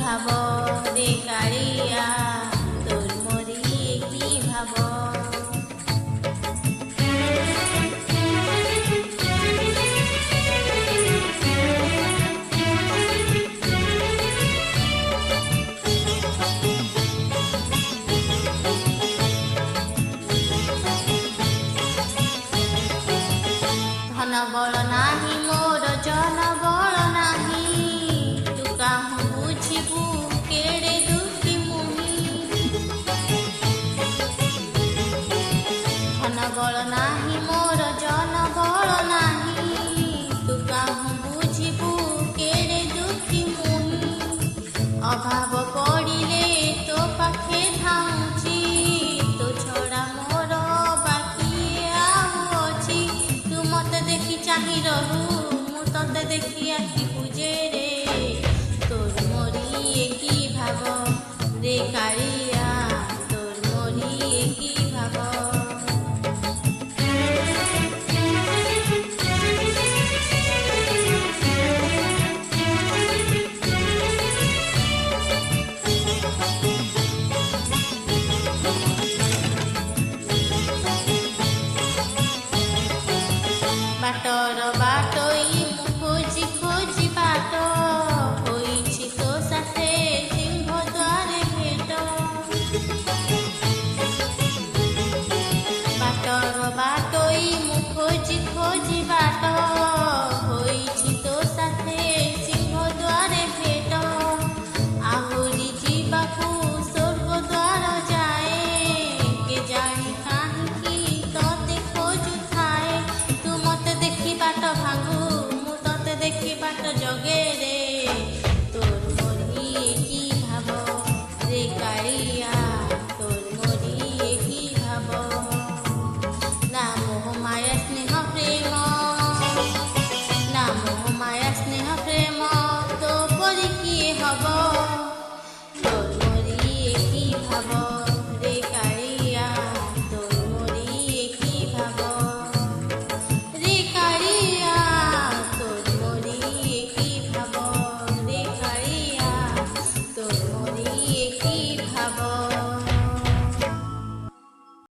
ভাব রে কাଳିয়া তোর মোরি কি ভাব ধন বল নাহি মোর জন বল নাহি তু কাহু বুঝিবু কেড়ে দুঃখী মুহি ধন বল নাহি মোর জন বল নাহি তু কাহু বুঝিবু কেড়ে দুঃখী মুহি অভাব পড়িলে তো পাখে ধাউছি তো ছড়া মোর বাকি আউ অছি তু মতে দেখি চাহি রহু মু ততে দেখি আখি বুঝে রে তোর মোরি কি ভাব রে কাଳିয়া তোর মোরি কি ভাব বাটর বাটই মু খোঁজি খোঁজি বাট হইছি তো সাথে সিংহ দ্বারে ভেট বাটর বাটই মু খোঁজি খোঁজি বাট হইছি তো সাথে সিংহ দ্বারে ভেট আহুরি ଯିବାକୁ ସ୍ୱର୍ଗ ଦ୍ୱାର ଯାଏ କେ ଜାଣି କାହିଁକି ତତେ ଖୋଜୁଥାଏ ତୁ ମତେ ଦେଖି ବାଟ ଭାଙ୍ଗୁ ମୁଁ ତତେ ଦେଖି ବାଟ ଜଗେ ରେ ତୋର ମୋରି କି ଭାବ ରେ କାଳିଆ ତୋର ମୋରି କି ଭାବ ନା ମୋହ ମାୟା ସ୍ନେହ ପ୍ରେମ ନା ମୋହ ମାୟା ସ୍ନେହ ପ୍ରେମ ତୋ ପରି କିଏ ହବ ତୋର ମୋରି কি ভাব